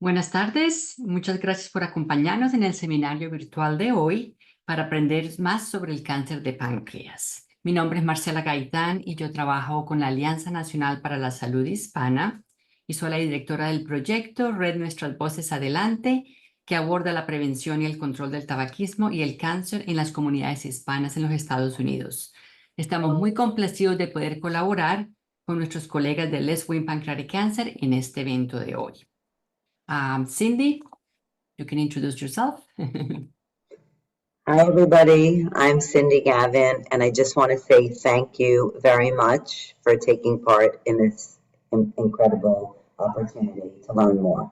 Buenas tardes, muchas gracias por acompañarnos en el seminario virtual de hoy para aprender más sobre el cáncer de páncreas. Mi nombre es Marcela Gaitán y yo trabajo con la Alianza Nacional para la Salud Hispana y soy la directora del proyecto Red Nuestras Voces Adelante, que aborda la prevención y el control del tabaquismo y el cáncer en las comunidades hispanas en los Estados Unidos. Estamos muy complacidos de poder colaborar con nuestros colegas de Let's Win Pancreatic Cancer en este evento de hoy. Cindy, you can introduce yourself. Hi, everybody. I'm Cindy Gavin, and I just want to say thank you very much for taking part in this incredible opportunity to learn more.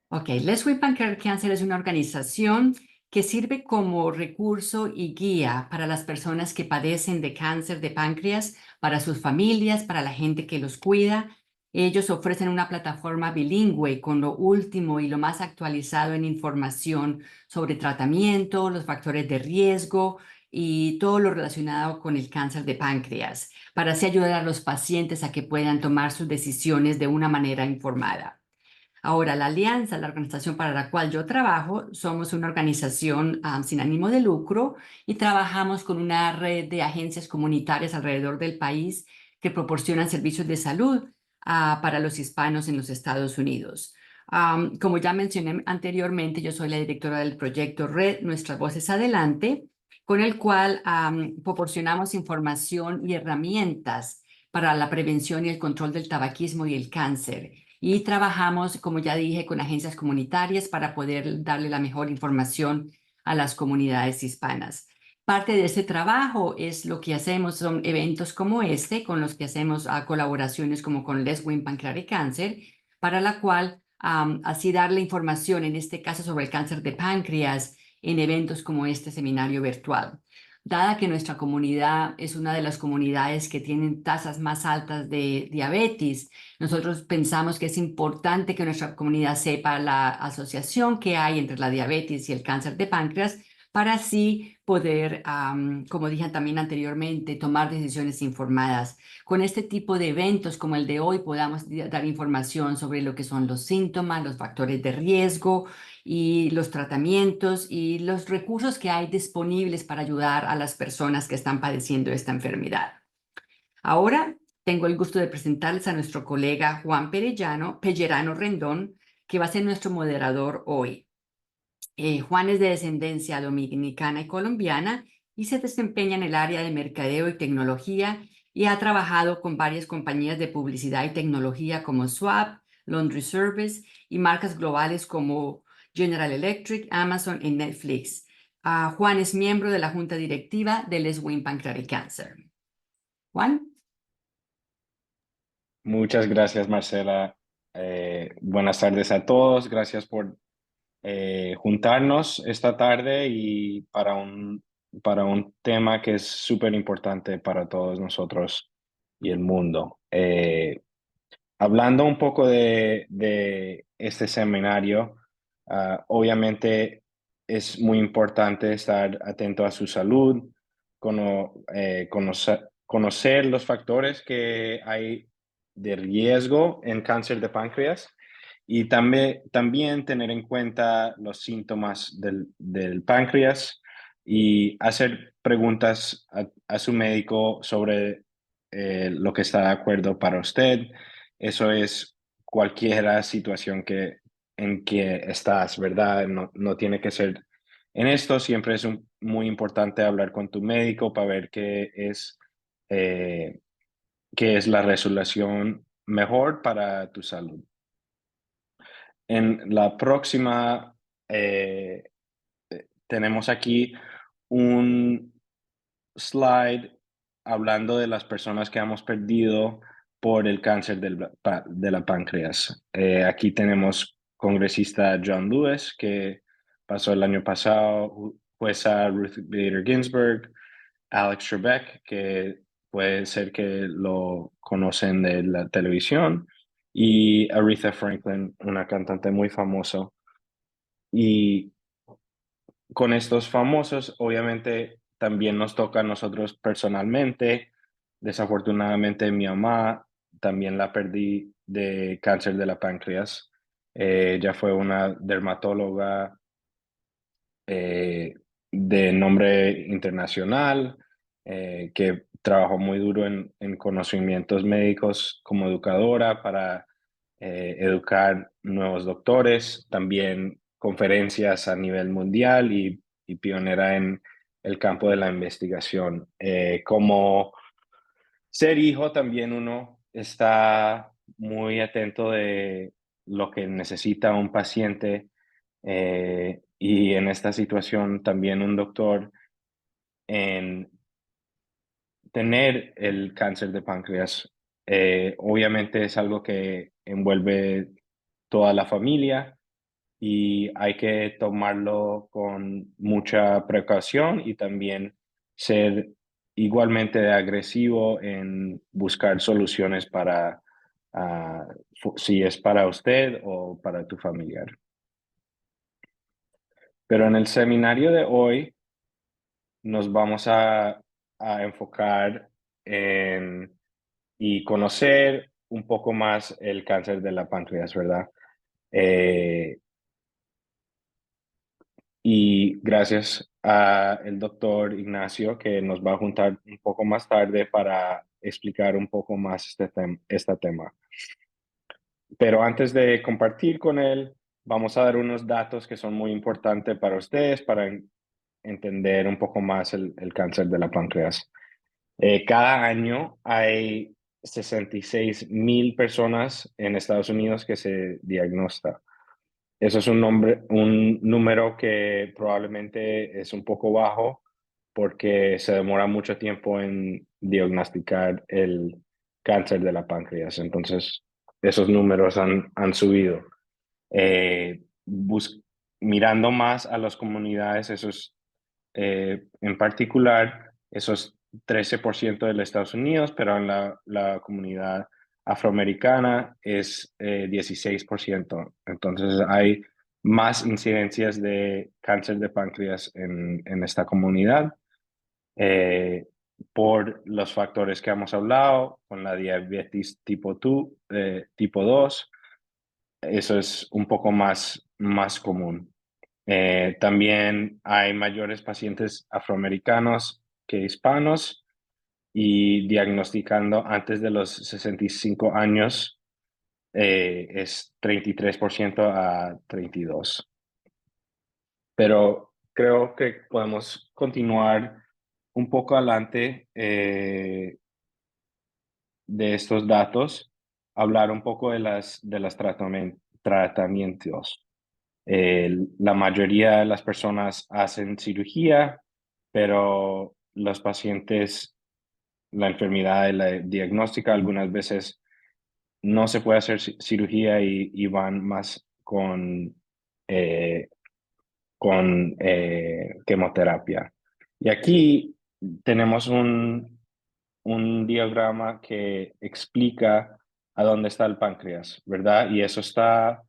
Ok, Let's Win Pancreatic Cancer es una organización que sirve como recurso y guía para las personas que padecen de cáncer de páncreas, para sus familias, para la gente que los cuida. Ellos ofrecen una plataforma bilingüe con lo último y lo más actualizado en información sobre tratamiento, los factores de riesgo y todo lo relacionado con el cáncer de páncreas, para así ayudar a los pacientes a que puedan tomar sus decisiones de una manera informada. Ahora, la Alianza, la organización para la cual yo trabajo, somos una organización sin ánimo de lucro y trabajamos con una red de agencias comunitarias alrededor del país que proporcionan servicios de salud para los hispanos en los Estados Unidos. Como ya mencioné anteriormente, yo soy la directora del proyecto Red Nuestras Voces Adelante, con el cual proporcionamos información y herramientas para la prevención y el control del tabaquismo y el cáncer. Y trabajamos, como ya dije, con agencias comunitarias para poder darle la mejor información a las comunidades hispanas. Parte de ese trabajo es lo que hacemos, son eventos como este, con los que hacemos colaboraciones como con Let's Win Pancreatic Cancer, para la cual así darle información, en este caso sobre el cáncer de páncreas, en eventos como este seminario virtual. Dada que nuestra comunidad es una de las comunidades que tienen tasas más altas de diabetes, nosotros pensamos que es importante que nuestra comunidad sepa la asociación que hay entre la diabetes y el cáncer de páncreas para así poder, como dije también anteriormente, tomar decisiones informadas. Con este tipo de eventos como el de hoy podamos dar información sobre lo que son los síntomas, los factores de riesgo y los tratamientos y los recursos que hay disponibles para ayudar a las personas que están padeciendo esta enfermedad. Ahora tengo el gusto de presentarles a nuestro colega Juan Pellerano Rendón, que va a ser nuestro moderador hoy. Juan es de descendencia dominicana y colombiana y se desempeña en el área de mercadeo y tecnología y ha trabajado con varias compañías de publicidad y tecnología como Swap, Laundry Service y marcas globales como General Electric, Amazon y Netflix. Juan es miembro de la junta directiva de Let's Win Pancreatic Cancer. Juan. Muchas gracias, Marcela. Buenas tardes a todos. Gracias por juntarnos esta tarde y para un tema que es súper importante para todos nosotros y el mundo. Hablando un poco de este seminario, obviamente es muy importante estar atento a su salud, conocer los factores que hay de riesgo en cáncer de páncreas y también tener en cuenta los síntomas del páncreas y hacer preguntas a su médico sobre lo que está de acuerdo para usted. Eso es cualquier situación en que estás, ¿verdad? No tiene que ser en esto. Siempre es muy importante hablar con tu médico para ver qué es la resolución mejor para tu salud. En la próxima, tenemos aquí un slide hablando de las personas que hemos perdido por el cáncer de la páncreas. Aquí tenemos congresista John Lewis, que pasó el año pasado, jueza Ruth Bader Ginsburg, Alex Trebek, que puede ser que lo conocen de la televisión, y Aretha Franklin, una cantante muy famosa. Y con estos famosos, obviamente, también nos toca a nosotros personalmente. Desafortunadamente, mi mamá también la perdí de cáncer de la páncreas. Ella fue una dermatóloga de nombre internacional, que trabajó muy duro en conocimientos médicos como educadora para educar nuevos doctores, también conferencias a nivel mundial y pionera en el campo de la investigación. Como ser hijo, también uno está muy atento de lo que necesita un paciente, y en esta situación también un doctor en tener el cáncer de páncreas. Obviamente es algo que envuelve toda la familia y hay que tomarlo con mucha precaución y también ser igualmente agresivo en buscar soluciones para si es para usted o para tu familiar. Pero en el seminario de hoy nos vamos a enfocar en y conocer un poco más el cáncer de la páncreas, ¿verdad? Eh, y gracias al doctor Ignacio que nos va a juntar un poco más tarde para explicar un poco más este tema. Pero antes de compartir con él, vamos a dar unos datos que son muy importantes para ustedes, para entender un poco más el cáncer de la páncreas. Cada año hay 66,000 personas en Estados Unidos que se diagnostican. Eso es un número que probablemente es un poco bajo porque se demora mucho tiempo en diagnosticar el cáncer de la páncreas. Entonces, esos números han subido. Eh, Mirando más a las comunidades, en particular, esos 13% de los Estados Unidos, pero en la comunidad afroamericana es 16%. Entonces hay más incidencias de cáncer de páncreas en esta comunidad, eh, por los factores que hemos hablado, con la diabetes tipo 2, eso es un poco más común. También hay mayores pacientes afroamericanos que hispanos y diagnosticando antes de los 65 años, es 33% a 32%. Pero creo que podemos continuar un poco adelante, de estos datos, hablar un poco de las tratamientos. La mayoría de las personas hacen cirugía, pero los pacientes, la enfermedad, la diagnóstica, algunas veces no se puede hacer cirugía y van más eh, con quimioterapia. Y aquí tenemos un diagrama que explica a dónde está el páncreas, ¿verdad? Y eso está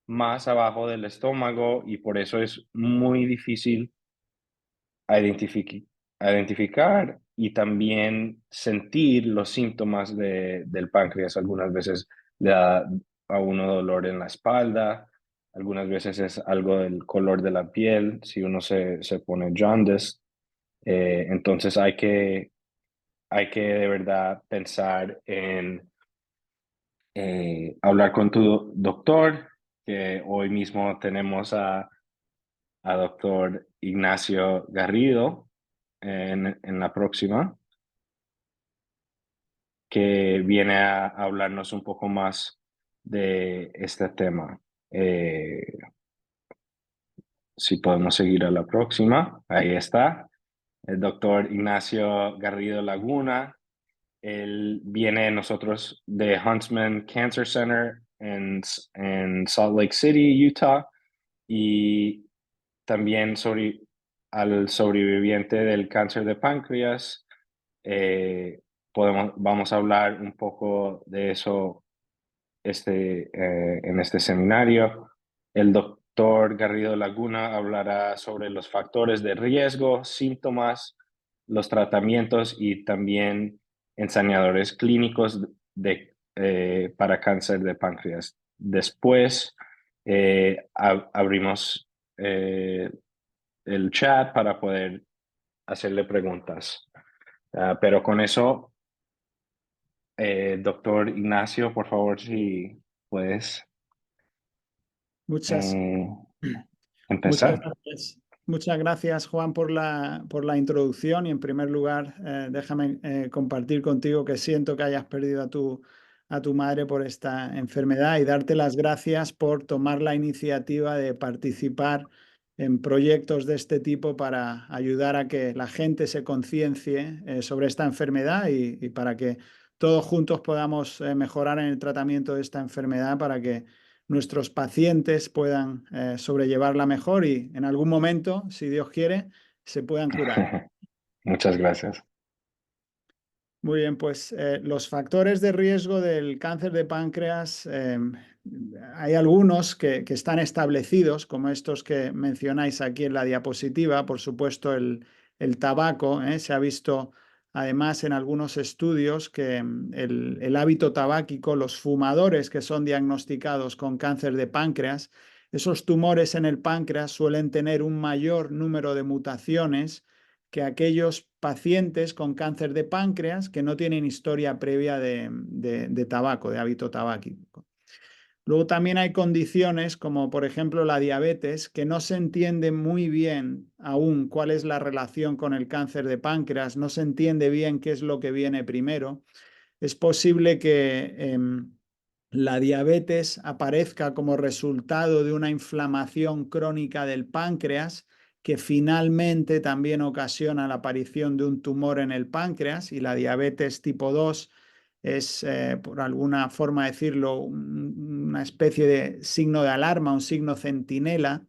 más abajo del estómago y por eso es muy difícil identificar y también sentir los síntomas del páncreas. Algunas veces le da a uno dolor en la espalda, algunas veces es algo del color de la piel, si uno se pone jaundice. Entonces hay que de verdad pensar en hablar con tu doctor, que hoy mismo tenemos a doctor Ignacio Garrido en la próxima, que viene a hablarnos un poco más de este tema. Si podemos seguir a la próxima, ahí está, el doctor Ignacio Garrido Laguna. Él viene nosotros de Huntsman Cancer Center en Salt Lake City, Utah, y también al sobreviviente del cáncer de páncreas. Eh, vamos a hablar un poco de eso en este seminario. El doctor Garrido Laguna hablará sobre los factores de riesgo, síntomas, los tratamientos y también ensayadores clínicos para cáncer de páncreas. Después abrimos el chat para poder hacerle preguntas. Pero con eso, doctor Ignacio, por favor, si puedes Muchas, empezar. muchas gracias, Juan, por la introducción. Y en primer lugar, déjame compartir contigo que siento que hayas perdido a tu madre por esta enfermedad y darte las gracias por tomar la iniciativa de participar en proyectos de este tipo para ayudar a que la gente se conciencie sobre esta enfermedad y para que todos juntos podamos mejorar en el tratamiento de esta enfermedad para que nuestros pacientes puedan sobrellevarla mejor y en algún momento, si Dios quiere, se puedan curar. Muchas gracias. Muy bien, pues los factores de riesgo del cáncer de páncreas, hay algunos que están establecidos, como estos que mencionáis aquí en la diapositiva. Por supuesto, el tabaco, se ha visto además en algunos estudios que el hábito tabáquico, los fumadores que son diagnosticados con cáncer de páncreas, esos tumores en el páncreas suelen tener un mayor número de mutaciones que aquellos pacientes con cáncer de páncreas que no tienen historia previa de tabaco, de hábito tabáquico. Luego también hay condiciones como por ejemplo la diabetes, que no se entiende muy bien aún cuál es la relación con el cáncer de páncreas, no se entiende bien qué es lo que viene primero. Es posible que la diabetes aparezca como resultado de una inflamación crónica del páncreas que finalmente también ocasiona la aparición de un tumor en el páncreas, y la diabetes tipo 2 es, por alguna forma decirlo, una especie de signo de alarma, un signo centinela.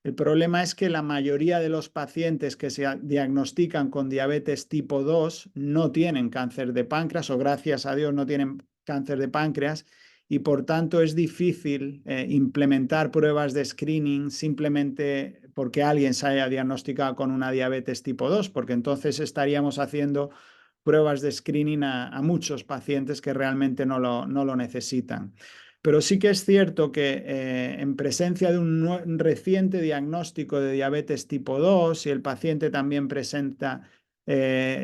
El problema es que la mayoría de los pacientes que se diagnostican con diabetes tipo 2 no tienen cáncer de páncreas, o gracias a Dios no tienen cáncer de páncreas, y por tanto es difícil implementar pruebas de screening simplemente porque alguien se haya diagnosticado con una diabetes tipo 2, porque entonces estaríamos haciendo pruebas de screening a muchos pacientes que realmente no lo necesitan. Pero sí que es cierto que en presencia de un reciente diagnóstico de diabetes tipo 2, si el paciente también presenta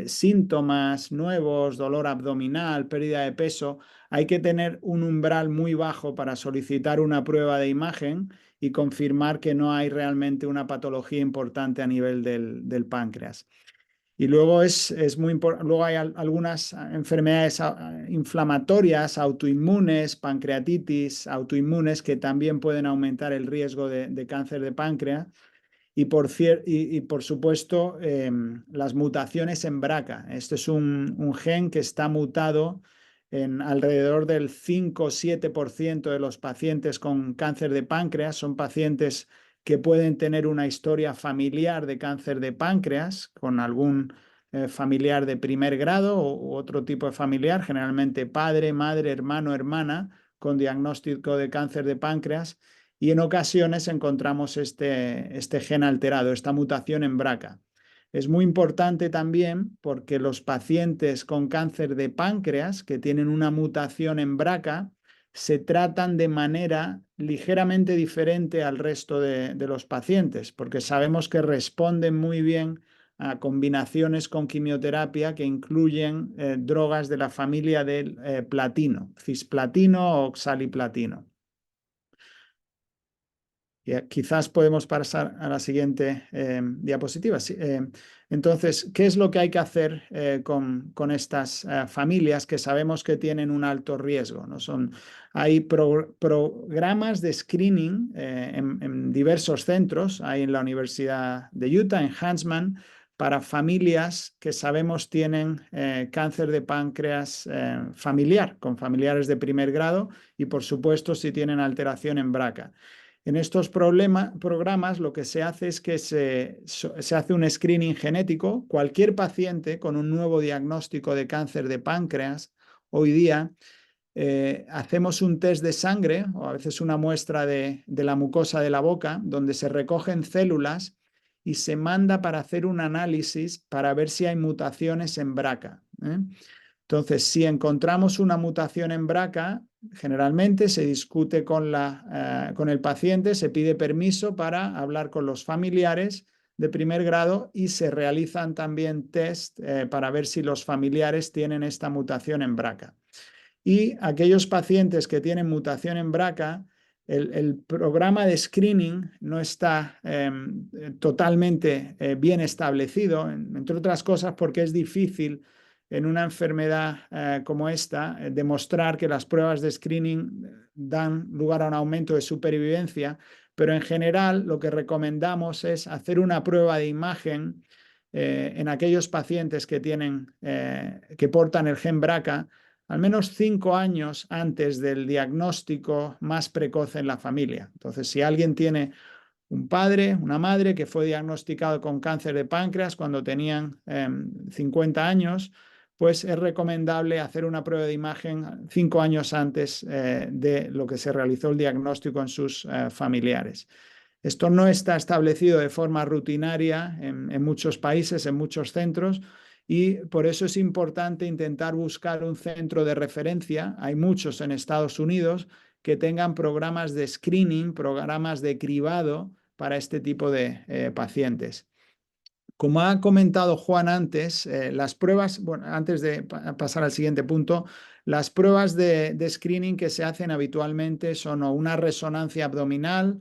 síntomas nuevos, dolor abdominal, pérdida de peso, hay que tener un umbral muy bajo para solicitar una prueba de imagen y confirmar que no hay realmente una patología importante a nivel del páncreas. Y luego luego hay algunas enfermedades inflamatorias, autoinmunes, pancreatitis, autoinmunes, que también pueden aumentar el riesgo de cáncer de páncreas. Y por supuesto, las mutaciones en BRCA. Este es un gen que está mutado en alrededor del 5 o 7% de los pacientes con cáncer de páncreas. Son pacientes que pueden tener una historia familiar de cáncer de páncreas con algún familiar de primer grado u otro tipo de familiar, generalmente padre, madre, hermano, hermana, con diagnóstico de cáncer de páncreas. Y en ocasiones encontramos este gen alterado, esta mutación en BRCA. Es muy importante también porque los pacientes con cáncer de páncreas que tienen una mutación en BRCA se tratan de manera ligeramente diferente al resto de los pacientes, porque sabemos que responden muy bien a combinaciones con quimioterapia que incluyen drogas de la familia del platino, cisplatino o oxaliplatino. Quizás podemos pasar a la siguiente diapositiva. Sí, entonces, ¿qué es lo que hay que hacer con estas familias que sabemos que tienen un alto riesgo? ¿No? Hay programas de screening en diversos centros. Hay en la Universidad de Utah, en Huntsman, para familias que sabemos tienen cáncer de páncreas familiar, con familiares de primer grado, y por supuesto si tienen alteración en BRCA. En estos programas lo que se hace es que se hace un screening genético. Cualquier paciente con un nuevo diagnóstico de cáncer de páncreas, hoy día hacemos un test de sangre o a veces una muestra de la mucosa de la boca donde se recogen células y se manda para hacer un análisis para ver si hay mutaciones en BRCA. Entonces, si encontramos una mutación en BRCA, generalmente se discute con el paciente, se pide permiso para hablar con los familiares de primer grado y se realizan también test para ver si los familiares tienen esta mutación en BRCA. Y aquellos pacientes que tienen mutación en BRCA, el programa de screening no está totalmente bien establecido, entre otras cosas porque es difícil en una enfermedad como esta demostrar que las pruebas de screening dan lugar a un aumento de supervivencia, pero en general lo que recomendamos es hacer una prueba de imagen en aquellos pacientes que portan el gen BRCA al menos 5 años antes del diagnóstico más precoz en la familia. Entonces, si alguien tiene un padre, una madre que fue diagnosticado con cáncer de páncreas cuando tenían 50 años, pues es recomendable hacer una prueba de imagen 5 años antes de lo que se realizó el diagnóstico en sus familiares. Esto no está establecido de forma rutinaria en muchos países, en muchos centros, y por eso es importante intentar buscar un centro de referencia. Hay muchos en Estados Unidos que tengan programas de screening, programas de cribado para este tipo de pacientes. Como ha comentado Juan antes, las pruebas, bueno, antes de pasar al siguiente punto, las pruebas de screening que se hacen habitualmente son o una resonancia abdominal,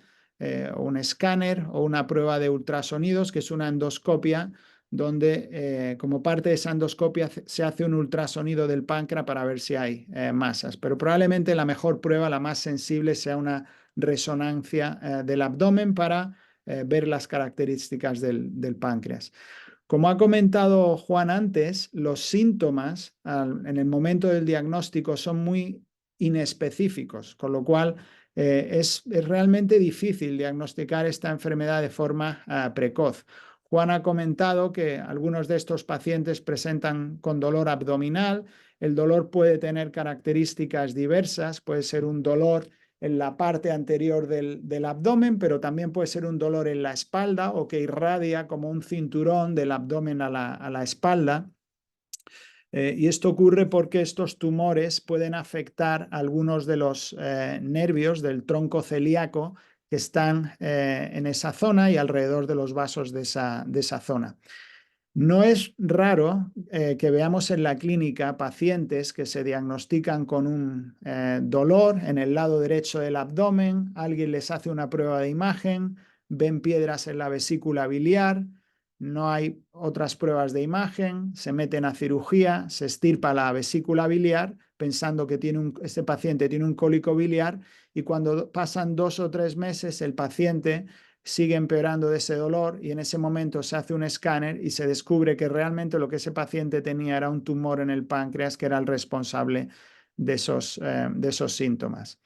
o un escáner o una prueba de ultrasonidos, que es una endoscopia, donde como parte de esa endoscopia se hace un ultrasonido del páncreas para ver si hay masas. Pero probablemente la mejor prueba, la más sensible, sea una resonancia del abdomen para ver las características del páncreas. Como ha comentado Juan antes, los síntomas en el momento del diagnóstico son muy inespecíficos, con lo cual es realmente difícil diagnosticar esta enfermedad de forma precoz. Juan ha comentado que algunos de estos pacientes presentan con dolor abdominal. El dolor puede tener características diversas, puede ser un dolor en la parte anterior del abdomen, pero también puede ser un dolor en la espalda o que irradia como un cinturón del abdomen a la espalda. Y esto ocurre porque estos tumores pueden afectar algunos de los nervios del tronco celíaco que están en esa zona y alrededor de los vasos de esa zona. No es raro que veamos en la clínica pacientes que se diagnostican con un dolor en el lado derecho del abdomen, alguien les hace una prueba de imagen, ven piedras en la vesícula biliar, no hay otras pruebas de imagen, se meten a cirugía, se extirpa la vesícula biliar pensando que este paciente tiene un cólico biliar y cuando pasan 2 o 3 meses el paciente sigue empeorando de ese dolor y en ese momento se hace un escáner y se descubre que realmente lo que ese paciente tenía era un tumor en el páncreas que era el responsable de esos síntomas.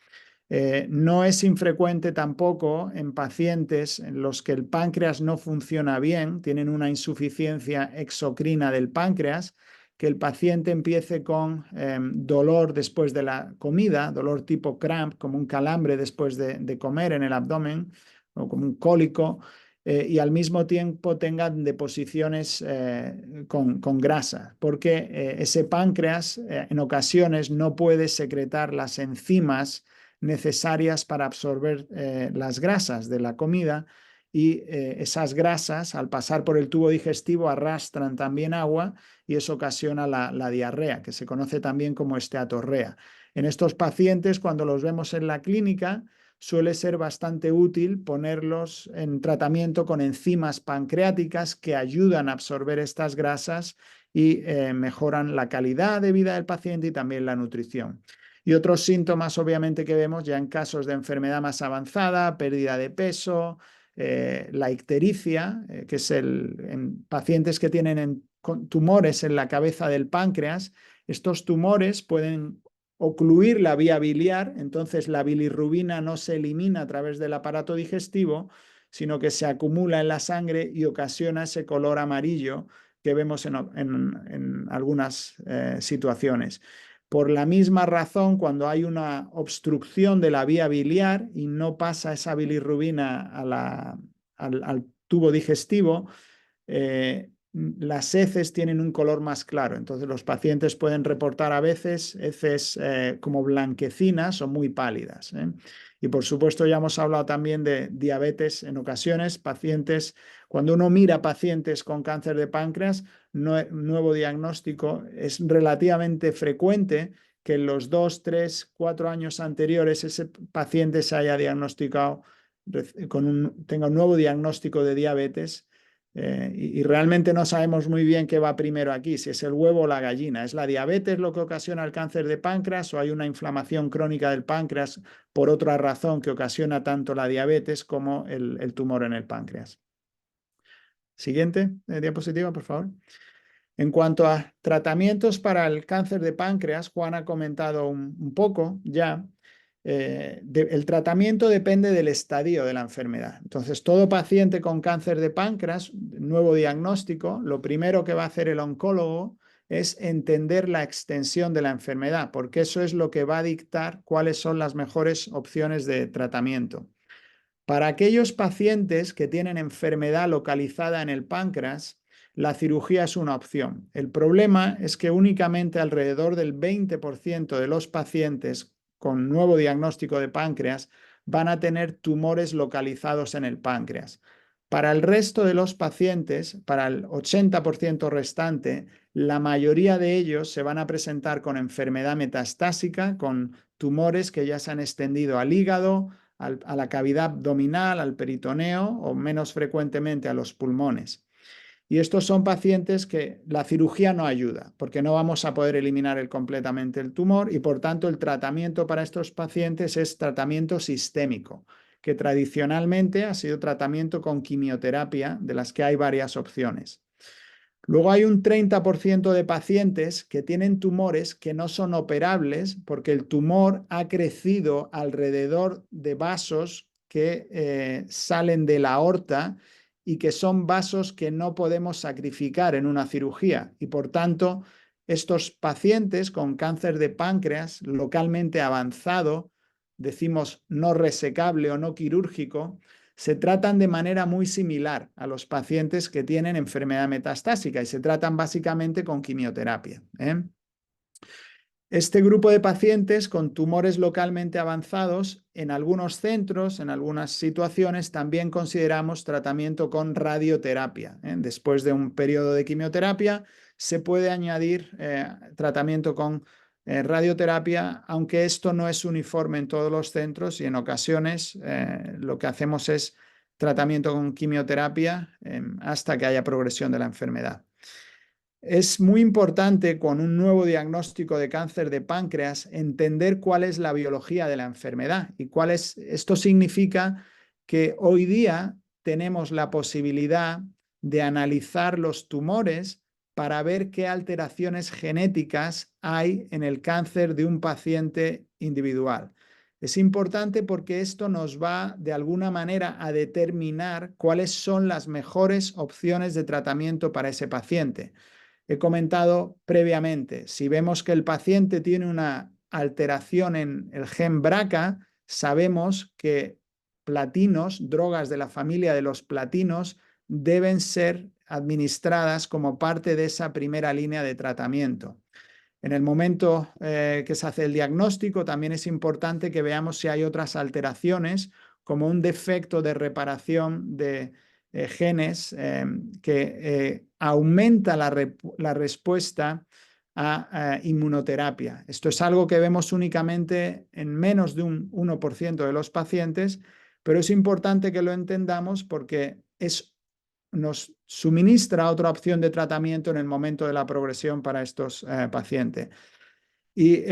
No es infrecuente tampoco en pacientes en los que el páncreas no funciona bien, tienen una insuficiencia exocrina del páncreas, que el paciente empiece con dolor después de la comida, dolor tipo cramp, como un calambre después de comer en el abdomen, o como un cólico, y al mismo tiempo tengan deposiciones con grasa, porque ese páncreas en ocasiones no puede secretar las enzimas necesarias para absorber las grasas de la comida y esas grasas al pasar por el tubo digestivo arrastran también agua y eso ocasiona la diarrea, que se conoce también como esteatorrea. En estos pacientes, cuando los vemos en la clínica, suele ser bastante útil ponerlos en tratamiento con enzimas pancreáticas que ayudan a absorber estas grasas y mejoran la calidad de vida del paciente y también la nutrición. Y otros síntomas, obviamente, que vemos ya en casos de enfermedad más avanzada, pérdida de peso, la ictericia, que es en pacientes que tienen tumores en la cabeza del páncreas. Estos tumores pueden ocluir la vía biliar, entonces la bilirrubina no se elimina a través del aparato digestivo, sino que se acumula en la sangre y ocasiona ese color amarillo que vemos en algunas situaciones. Por la misma razón, cuando hay una obstrucción de la vía biliar y no pasa esa bilirrubina al tubo digestivo, las heces tienen un color más claro. Entonces los pacientes pueden reportar a veces heces como blanquecinas o muy pálidas. Y por supuesto ya hemos hablado también de diabetes en ocasiones, pacientes, cuando uno mira pacientes con cáncer de páncreas, nuevo diagnóstico, es relativamente frecuente que en los 2, 3, 4 años anteriores ese paciente se haya diagnosticado, tenga un nuevo diagnóstico de diabetes. Y realmente no sabemos muy bien qué va primero aquí, si es el huevo o la gallina. ¿Es la diabetes lo que ocasiona el cáncer de páncreas o hay una inflamación crónica del páncreas por otra razón que ocasiona tanto la diabetes como el tumor en el páncreas? Siguiente diapositiva, por favor. En cuanto a tratamientos para el cáncer de páncreas, Juan ha comentado un poco ya. El tratamiento depende del estadio de la enfermedad. Entonces, todo paciente con cáncer de páncreas, nuevo diagnóstico, lo primero que va a hacer el oncólogo es entender la extensión de la enfermedad, porque eso es lo que va a dictar cuáles son las mejores opciones de tratamiento. Para aquellos pacientes que tienen enfermedad localizada en el páncreas, la cirugía es una opción. El problema es que únicamente alrededor del 20% de los pacientes con nuevo diagnóstico de páncreas van a tener tumores localizados en el páncreas. Para el resto de los pacientes, para el 80% restante, la mayoría de ellos se van a presentar con enfermedad metastásica, con tumores que ya se han extendido al hígado, a la cavidad abdominal, al peritoneo o menos frecuentemente a los pulmones. Y estos son pacientes que la cirugía no ayuda, porque no vamos a poder eliminar completamente el tumor y por tanto el tratamiento para estos pacientes es tratamiento sistémico, que tradicionalmente ha sido tratamiento con quimioterapia, de las que hay varias opciones. Luego hay un 30% de pacientes que tienen tumores que no son operables porque el tumor ha crecido alrededor de vasos que salen de la aorta y que son vasos que no podemos sacrificar en una cirugía. Y por tanto, estos pacientes con cáncer de páncreas localmente avanzado, decimos no resecable o no quirúrgico, se tratan de manera muy similar a los pacientes que tienen enfermedad metastásica y se tratan básicamente con quimioterapia. Este grupo de pacientes con tumores localmente avanzados, en algunos centros, en algunas situaciones, también consideramos tratamiento con radioterapia. Después de un periodo de quimioterapia, se puede añadir tratamiento con radioterapia, aunque esto no es uniforme en todos los centros y en ocasiones lo que hacemos es tratamiento con quimioterapia hasta que haya progresión de la enfermedad. Es muy importante con un nuevo diagnóstico de cáncer de páncreas entender cuál es la biología de la enfermedad y esto significa que hoy día tenemos la posibilidad de analizar los tumores para ver qué alteraciones genéticas hay en el cáncer de un paciente individual. Es importante porque esto nos va de alguna manera a determinar cuáles son las mejores opciones de tratamiento para ese paciente. He comentado previamente, si vemos que el paciente tiene una alteración en el gen BRCA, sabemos que platinos, drogas de la familia de los platinos, deben ser administradas como parte de esa primera línea de tratamiento. En el momento que se hace el diagnóstico, también es importante que veamos si hay otras alteraciones, como un defecto de reparación de genes que aumenta la respuesta a inmunoterapia. Esto es algo que vemos únicamente en menos de un 1% de los pacientes, pero es importante que lo entendamos porque nos suministra otra opción de tratamiento en el momento de la progresión para estos pacientes. Y,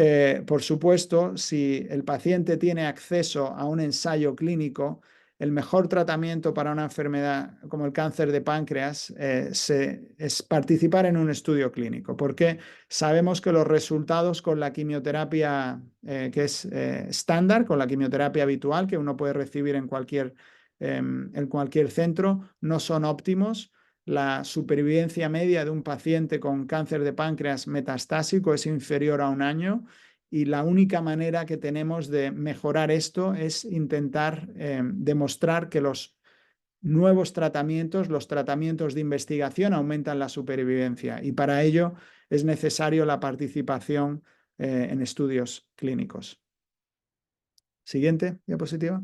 por supuesto, si el paciente tiene acceso a un ensayo clínico, el mejor tratamiento para una enfermedad como el cáncer de páncreas es participar en un estudio clínico, porque sabemos que los resultados con la quimioterapia que es estándar, con la quimioterapia habitual que uno puede recibir en cualquier centro, no son óptimos. La supervivencia media de un paciente con cáncer de páncreas metastásico es inferior a 1 año y la única manera que tenemos de mejorar esto es intentar demostrar que los nuevos tratamientos, los tratamientos de investigación aumentan la supervivencia y para ello es necesario la participación en estudios clínicos. Siguiente diapositiva.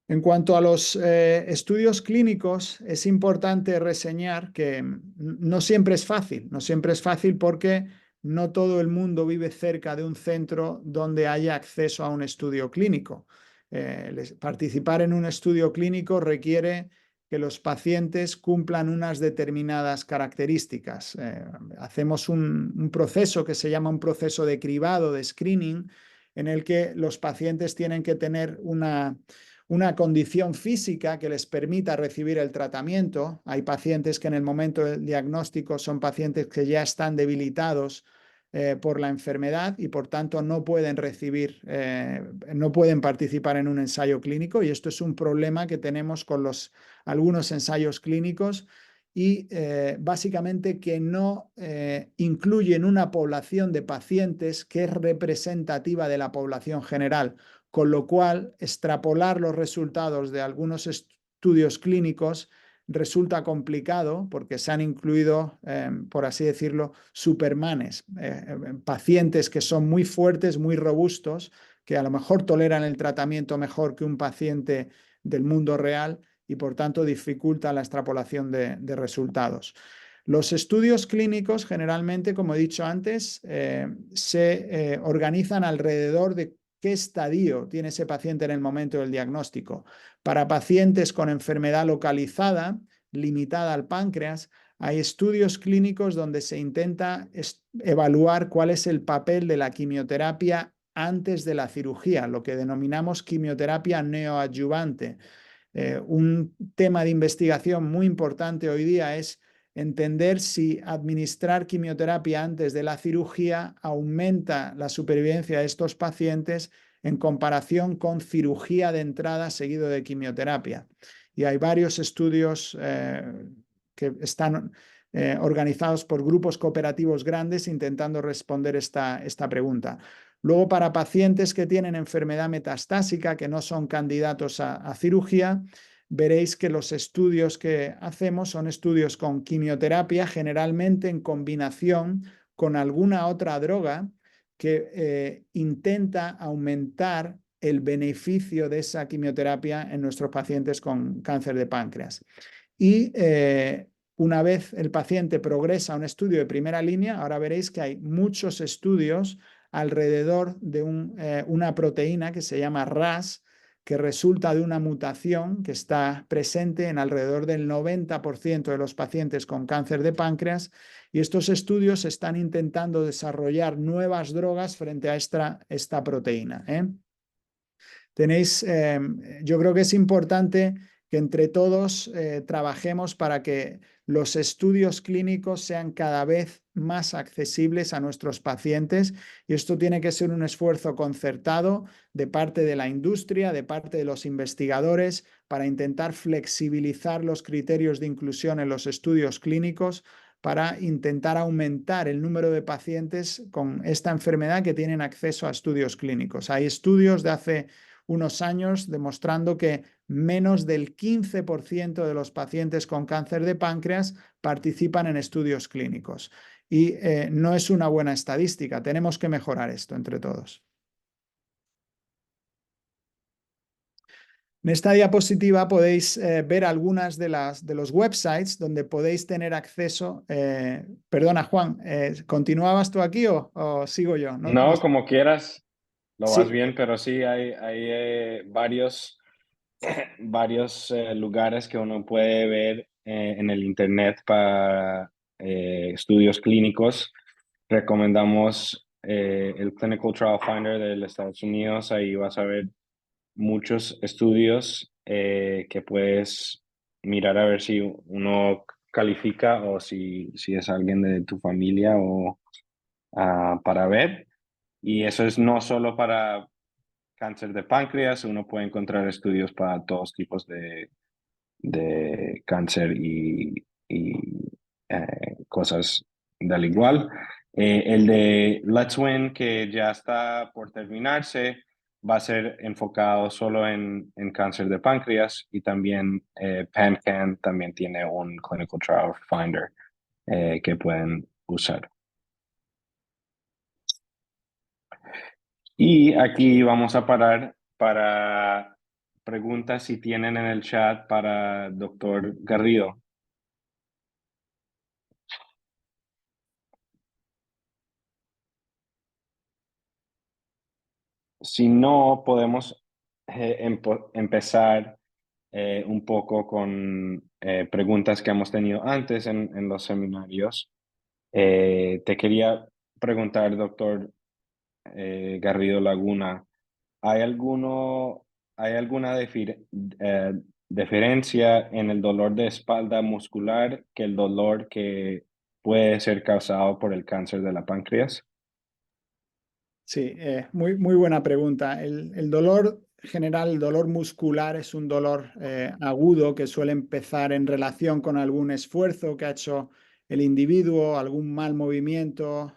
En cuanto a los estudios clínicos, es importante reseñar que no siempre es fácil, porque no todo el mundo vive cerca de un centro donde haya acceso a un estudio clínico. Participar en un estudio clínico requiere que los pacientes cumplan unas determinadas características. Hacemos un proceso que se llama un proceso de cribado, de screening, en el que los pacientes tienen que tener una condición física que les permita recibir el tratamiento. Hay pacientes que en el momento del diagnóstico son pacientes que ya están debilitados por la enfermedad y por tanto no pueden participar en un ensayo clínico, y esto es un problema que tenemos con algunos ensayos clínicos y básicamente que no incluyen una población de pacientes que es representativa de la población general, con lo cual extrapolar los resultados de algunos estudios clínicos resulta complicado porque se han incluido, por así decirlo, supermanes, pacientes que son muy fuertes, muy robustos, que a lo mejor toleran el tratamiento mejor que un paciente del mundo real y por tanto dificulta la extrapolación de resultados. Los estudios clínicos generalmente, como he dicho antes, se organizan alrededor de qué estadio tiene ese paciente en el momento del diagnóstico. Para pacientes con enfermedad localizada, limitada al páncreas, hay estudios clínicos donde se intenta evaluar cuál es el papel de la quimioterapia antes de la cirugía, lo que denominamos quimioterapia neoadyuvante. Un tema de investigación muy importante hoy día es entender si administrar quimioterapia antes de la cirugía aumenta la supervivencia de estos pacientes en comparación con cirugía de entrada seguido de quimioterapia. Y hay varios estudios que están organizados por grupos cooperativos grandes intentando responder esta pregunta. Luego, para pacientes que tienen enfermedad metastásica, que no son candidatos a cirugía, veréis que los estudios que hacemos son estudios con quimioterapia, generalmente en combinación con alguna otra droga que intenta aumentar el beneficio de esa quimioterapia en nuestros pacientes con cáncer de páncreas. Y una vez el paciente progresa a un estudio de primera línea, ahora veréis que hay muchos estudios alrededor de una proteína que se llama RAS, que resulta de una mutación que está presente en alrededor del 90% de los pacientes con cáncer de páncreas, y estos estudios están intentando desarrollar nuevas drogas frente a esta proteína. Yo creo que es importante que entre todos trabajemos para que los estudios clínicos sean cada vez más accesibles a nuestros pacientes, y esto tiene que ser un esfuerzo concertado de parte de la industria, de parte de los investigadores, para intentar flexibilizar los criterios de inclusión en los estudios clínicos, para intentar aumentar el número de pacientes con esta enfermedad que tienen acceso a estudios clínicos. Hay estudios de hace unos años demostrando que menos del 15% de los pacientes con cáncer de páncreas participan en estudios clínicos. Y no es una buena estadística. Tenemos que mejorar esto entre todos. En esta diapositiva podéis ver algunas de los websites donde podéis tener acceso. Perdona, Juan, ¿continuabas tú aquí o sigo yo? No, como quieras, lo vas Sí, bien, pero sí hay varios lugares que uno puede ver en el internet para estudios clínicos. Recomendamos el Clinical Trial Finder de los Estados Unidos. Ahí vas a ver muchos estudios que puedes mirar a ver si uno califica o si es alguien de tu familia o para ver. Y eso es no solo para cáncer de páncreas, uno puede encontrar estudios para todos tipos de cáncer y cosas del igual. El de Let's Win, que ya está por terminarse, va a ser enfocado solo en cáncer de páncreas y también PanCan también tiene un Clinical Trial Finder que pueden usar. Y aquí vamos a parar para preguntas si tienen en el chat para doctor Garrido. Si no, podemos empezar un poco con preguntas que hemos tenido antes en los seminarios. Te quería preguntar, doctor Garrido Laguna, ¿hay alguna diferencia en el dolor de espalda muscular que el dolor que puede ser causado por el cáncer de la páncreas? Sí, muy buena pregunta. El dolor general, el dolor muscular es un dolor agudo que suele empezar en relación con algún esfuerzo que ha hecho el individuo, algún mal movimiento,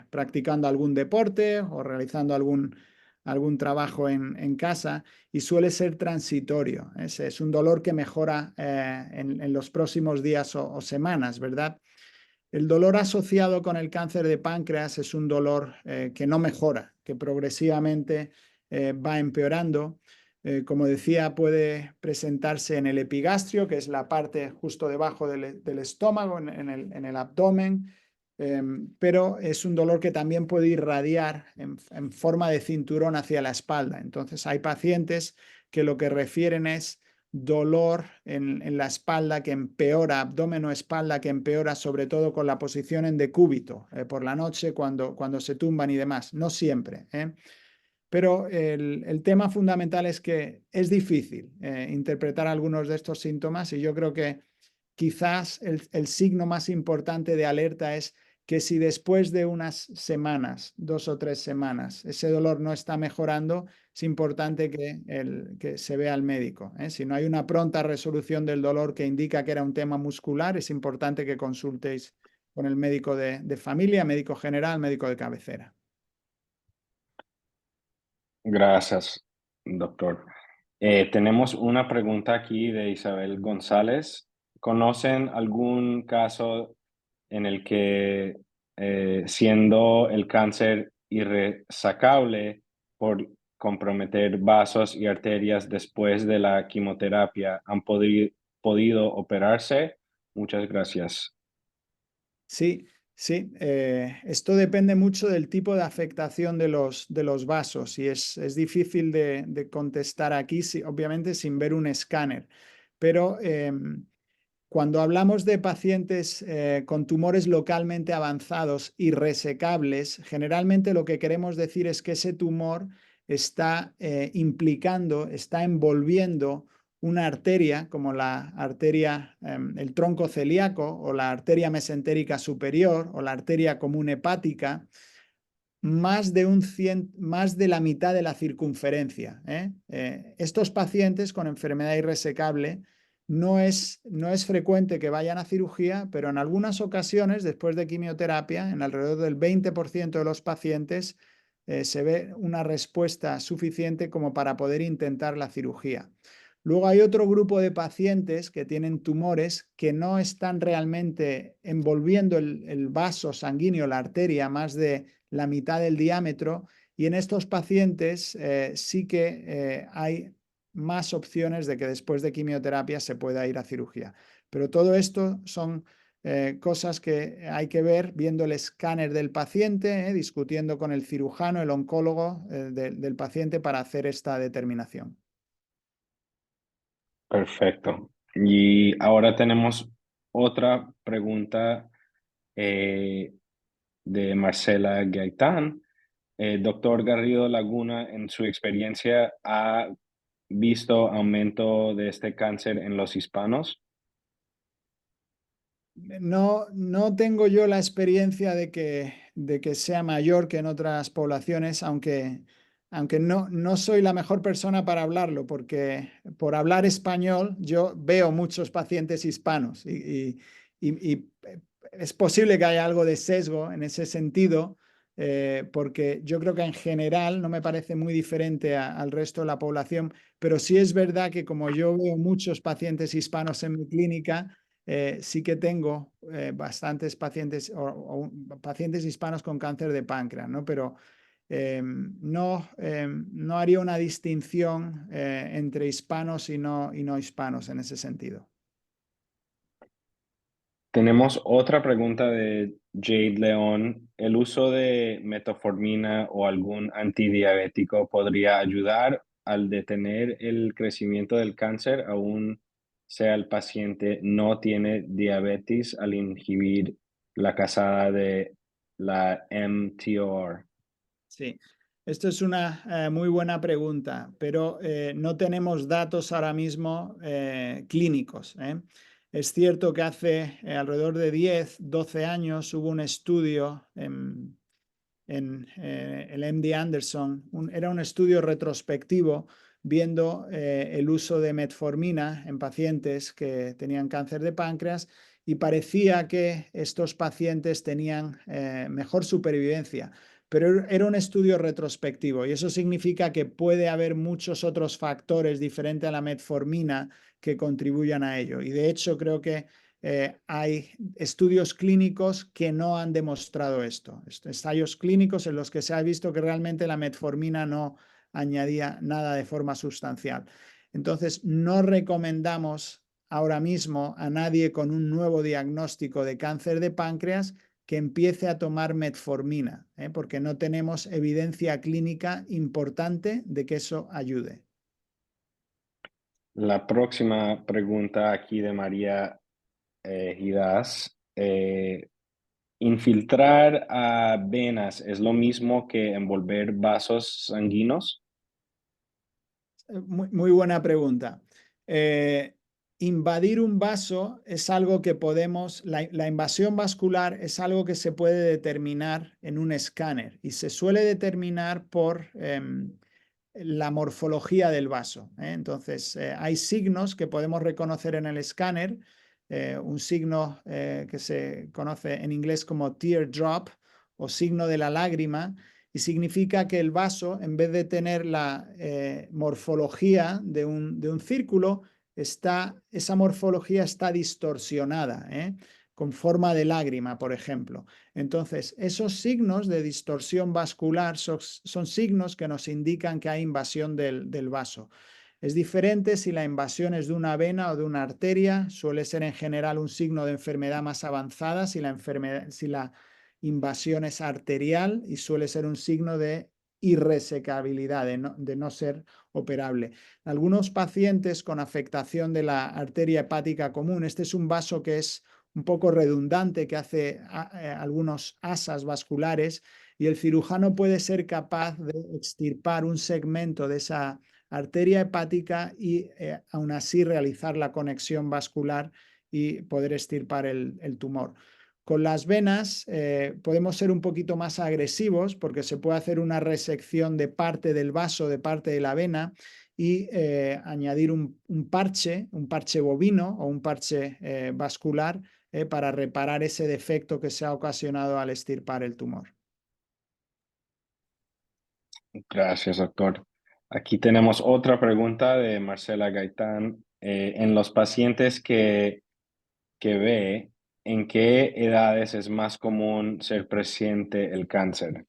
practicando algún deporte o realizando algún trabajo en casa y suele ser transitorio. Es un dolor que mejora en los próximos días o semanas, ¿verdad? El dolor asociado con el cáncer de páncreas es un dolor que no mejora, que progresivamente va empeorando. Como decía, puede presentarse en el epigastrio, que es la parte justo debajo del estómago, en el abdomen, pero es un dolor que también puede irradiar en forma de cinturón hacia la espalda. Entonces hay pacientes que lo que refieren es dolor en la espalda que empeora, abdomen o espalda que empeora, sobre todo con la posición en decúbito, por la noche cuando se tumban y demás. No siempre, pero el tema fundamental es que es difícil interpretar algunos de estos síntomas y yo creo que quizás el signo más importante de alerta es que si después de unas semanas, 2 o 3 semanas, ese dolor no está mejorando, es importante que se vea al médico. Si no hay una pronta resolución del dolor que indica que era un tema muscular, es importante que consultéis con el médico de familia, médico general, médico de cabecera. Gracias, doctor. Tenemos una pregunta aquí de Isabel González. ¿Conocen algún caso en el que, siendo el cáncer irresacable por comprometer vasos y arterias después de la quimioterapia, han podido operarse? Muchas gracias. Sí, sí. Esto depende mucho del tipo de afectación de los vasos y es difícil de contestar aquí, obviamente sin ver un escáner. Pero cuando hablamos de pacientes con tumores localmente avanzados y resecables, generalmente lo que queremos decir es que ese tumor está implicando, está envolviendo una arteria como la arteria, el tronco celíaco o la arteria mesentérica superior o la arteria común hepática, más de la mitad de la circunferencia. Estos pacientes con enfermedad irresecable no es frecuente que vayan a cirugía, pero en algunas ocasiones, después de quimioterapia, en alrededor del 20% de los pacientes, se ve una respuesta suficiente como para poder intentar la cirugía. Luego hay otro grupo de pacientes que tienen tumores que no están realmente envolviendo el vaso sanguíneo, la arteria, más de la mitad del diámetro, y en estos pacientes sí que hay más opciones de que después de quimioterapia se pueda ir a cirugía. Pero todo esto son cosas que hay que ver viendo el escáner del paciente, discutiendo con el cirujano, el oncólogo del paciente para hacer esta determinación. Perfecto. Y ahora tenemos otra pregunta de Marcela Gaitán. Doctor Garrido Laguna, en su experiencia, ¿ha visto aumento de este cáncer en los hispanos? No tengo yo la experiencia de que sea mayor que en otras poblaciones, aunque no soy la mejor persona para hablarlo, porque por hablar español yo veo muchos pacientes hispanos y es posible que haya algo de sesgo en ese sentido, porque yo creo que en general no me parece muy diferente al resto de la población, pero sí es verdad que como yo veo muchos pacientes hispanos en mi clínica, sí que tengo bastantes pacientes pacientes hispanos con cáncer de páncreas, ¿no? Pero no haría una distinción entre hispanos y no hispanos en ese sentido. Tenemos otra pregunta de Jade León. ¿El uso de metformina o algún antidiabético podría ayudar al detener el crecimiento del cáncer, aún sea el paciente no tiene diabetes al inhibir la casada de la mTOR? Sí, esto es una muy buena pregunta, pero no tenemos datos ahora mismo clínicos, ¿eh? Es cierto que hace alrededor de 10, 12 años hubo un estudio en el MD Anderson, era un estudio retrospectivo viendo el uso de metformina en pacientes que tenían cáncer de páncreas y parecía que estos pacientes tenían mejor supervivencia. Pero era un estudio retrospectivo y eso significa que puede haber muchos otros factores diferentes a la metformina que contribuyan a ello. Y de hecho creo que hay estudios clínicos que no han demostrado esto. Ensayos clínicos en los que se ha visto que realmente la metformina no añadía nada de forma sustancial. Entonces, no recomendamos ahora mismo a nadie con un nuevo diagnóstico de cáncer de páncreas que empiece a tomar metformina, porque no tenemos evidencia clínica importante de que eso ayude. La próxima pregunta aquí de María Gidás. ¿Infiltrar a venas es lo mismo que envolver vasos sanguíneos? Muy buena pregunta. Invadir un vaso es algo que podemos, la invasión vascular es algo que se puede determinar en un escáner y se suele determinar por la morfología del vaso, ¿eh? Entonces, hay signos que podemos reconocer en el escáner, un signo que se conoce en inglés como teardrop o signo de la lágrima, y significa que el vaso, en vez de tener la morfología de un círculo, esa morfología está distorsionada, con forma de lágrima, por ejemplo. Entonces, esos signos de distorsión vascular son signos que nos indican que hay invasión del vaso. Es diferente si la invasión es de una vena o de una arteria, suele ser en general un signo de enfermedad más avanzada si la invasión es arterial y suele ser un signo de irresecabilidad, de no ser operable. Algunos pacientes con afectación de la arteria hepática común, este es un vaso que es un poco redundante, que hace algunos asas vasculares, y el cirujano puede ser capaz de extirpar un segmento de esa arteria hepática y aún así realizar la conexión vascular y poder extirpar el tumor. Con las venas podemos ser un poquito más agresivos porque se puede hacer una resección de parte del vaso, de parte de la vena, y añadir un parche bovino o un parche vascular para reparar ese defecto que se ha ocasionado al extirpar el tumor. Gracias, doctor. Aquí tenemos otra pregunta de Marcela Gaitán. En los pacientes que ve, ¿en qué edades es más común ser presente el cáncer?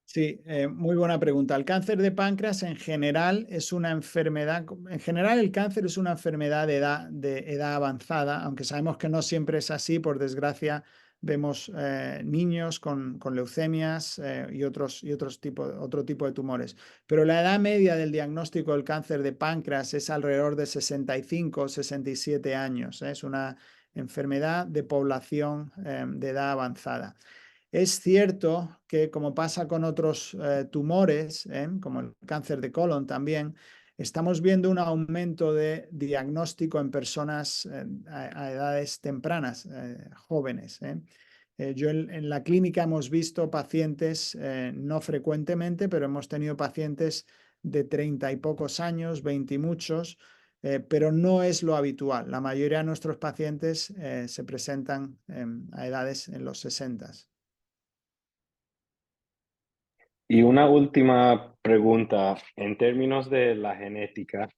Sí, muy buena pregunta. El cáncer de páncreas en general es una enfermedad, en general el cáncer es una enfermedad de edad avanzada, aunque sabemos que no siempre es así, por desgracia vemos niños con leucemias y otro tipo de tumores. Pero la edad media del diagnóstico del cáncer de páncreas es alrededor de 65 o 67 años. Es una enfermedad de población de edad avanzada. Es cierto que, como pasa con otros tumores, como el cáncer de colon también, estamos viendo un aumento de diagnóstico en personas a edades tempranas, jóvenes. En la clínica hemos visto pacientes, no frecuentemente, pero hemos tenido pacientes de 30 y pocos años, 20 y muchos, pero no es lo habitual. La mayoría de nuestros pacientes se presentan a edades en los 60. Y una última pregunta, en términos de la genética,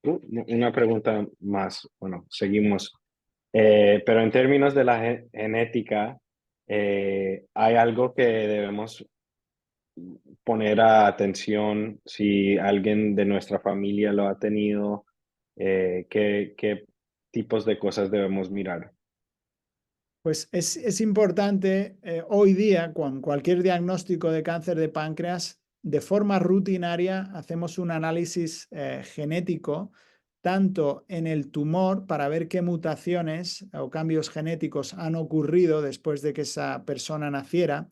una pregunta más, bueno, seguimos. Pero en términos de la genética, ¿hay algo que debemos poner atención si alguien de nuestra familia lo ha tenido? ¿Qué tipos de cosas debemos mirar? Pues es importante hoy día, con cualquier diagnóstico de cáncer de páncreas, de forma rutinaria hacemos un análisis genético, tanto en el tumor para ver qué mutaciones o cambios genéticos han ocurrido después de que esa persona naciera,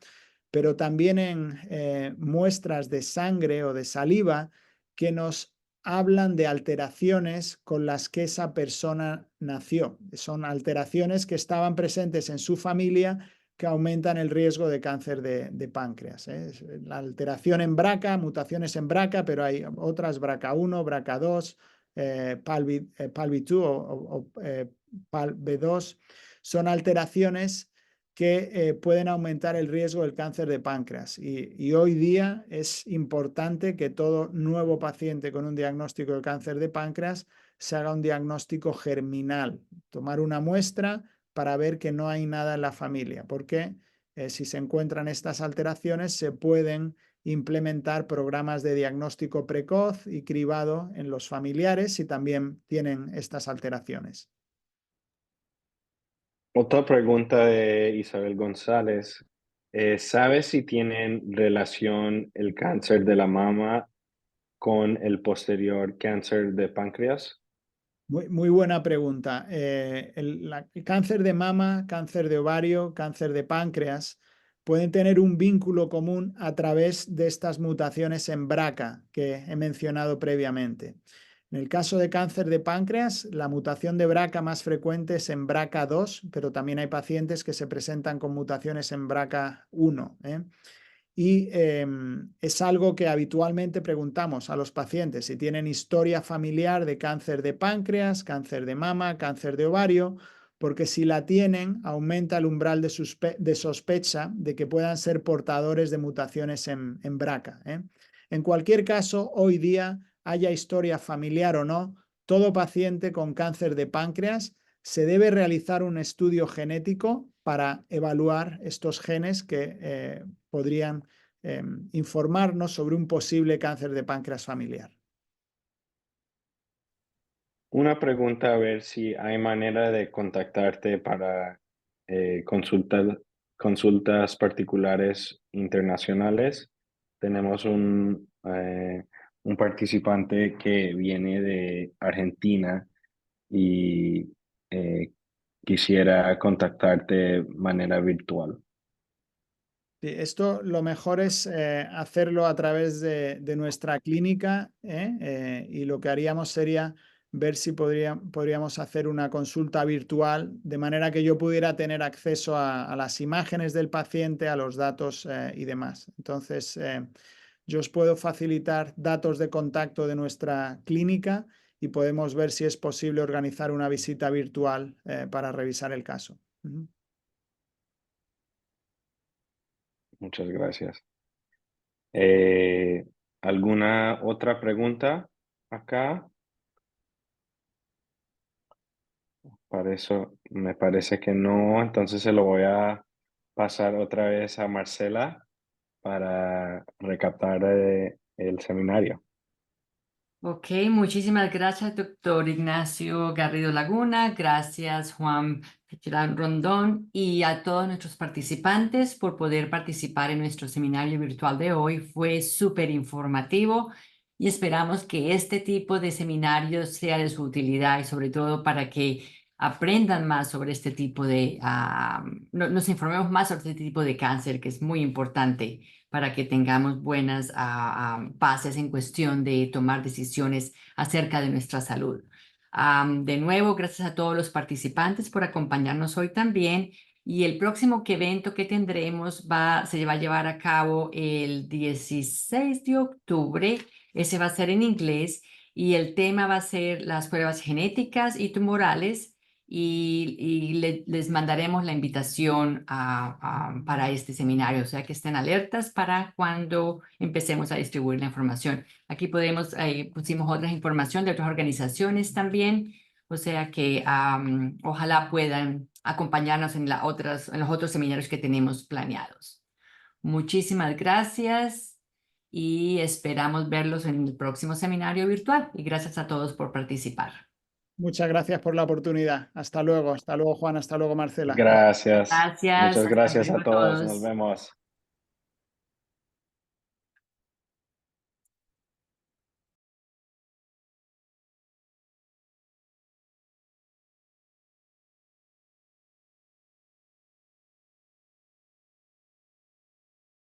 pero también en muestras de sangre o de saliva que nos hablan de alteraciones con las que esa persona nació. Son alteraciones que estaban presentes en su familia que aumentan el riesgo de cáncer de páncreas. La alteración en BRCA, mutaciones en BRCA, pero hay otras, BRCA1, BRCA2, PALB2 o PALB2. Son alteraciones que pueden aumentar el riesgo del cáncer de páncreas. Y hoy día es importante que todo nuevo paciente con un diagnóstico de cáncer de páncreas se haga un diagnóstico germinal, tomar una muestra para ver que no hay nada en la familia, porque si se encuentran estas alteraciones se pueden implementar programas de diagnóstico precoz y cribado en los familiares si también tienen estas alteraciones. Otra pregunta de Isabel González. ¿Sabes si tienen relación el cáncer de la mama con el posterior cáncer de páncreas? Muy buena pregunta. El cáncer de mama, cáncer de ovario, cáncer de páncreas pueden tener un vínculo común a través de estas mutaciones en BRCA que he mencionado previamente. En el caso de cáncer de páncreas, la mutación de BRCA más frecuente es en BRCA2, pero también hay pacientes que se presentan con mutaciones en BRCA1. Y es algo que habitualmente preguntamos a los pacientes si tienen historia familiar de cáncer de páncreas, cáncer de mama, cáncer de ovario, porque si la tienen, aumenta el umbral de sospecha de que puedan ser portadores de mutaciones en BRCA. En cualquier caso, hoy día, haya historia familiar o no, todo paciente con cáncer de páncreas se debe realizar un estudio genético para evaluar estos genes que podrían informarnos sobre un posible cáncer de páncreas familiar. Una pregunta a ver si hay manera de contactarte para consultas particulares internacionales. Tenemos un participante que viene de Argentina y eh, quisiera contactarte de manera virtual. Sí, esto lo mejor es hacerlo a través de nuestra clínica y lo que haríamos sería ver si podríamos hacer una consulta virtual de manera que yo pudiera tener acceso a las imágenes del paciente, a los datos y demás. Entonces, yo os puedo facilitar datos de contacto de nuestra clínica y podemos ver si es posible organizar una visita virtual para revisar el caso. Muchas gracias. ¿Alguna otra pregunta acá? Para eso me parece que no, entonces se lo voy a pasar otra vez a Marcela para recaptar el seminario. Ok, muchísimas gracias, doctor Ignacio Garrido Laguna. Gracias, Juan Pecherán Rondón, y a todos nuestros participantes por poder participar en nuestro seminario virtual de hoy. Fue súper informativo y esperamos que este tipo de seminarios sea de su utilidad y sobre todo para que aprendan más sobre este tipo de, nos informemos más sobre este tipo de cáncer, que es muy importante para que tengamos buenas bases en cuestión de tomar decisiones acerca de nuestra salud. De nuevo, gracias a todos los participantes por acompañarnos hoy también. Y el próximo evento que tendremos se va a llevar a cabo el 16 de octubre. Ese va a ser en inglés y el tema va a ser las pruebas genéticas y tumorales y les mandaremos la invitación para este seminario, o sea que estén alertas para cuando empecemos a distribuir la información. Aquí pusimos otra información de otras organizaciones también, o sea que ojalá puedan acompañarnos en los otros seminarios que tenemos planeados. Muchísimas gracias y esperamos verlos en el próximo seminario virtual. Y gracias a todos por participar. Muchas gracias por la oportunidad. Hasta luego, Juan, hasta luego, Marcela. Gracias. Gracias. Muchas Hasta gracias luego a a todos. Nos todos. vemos.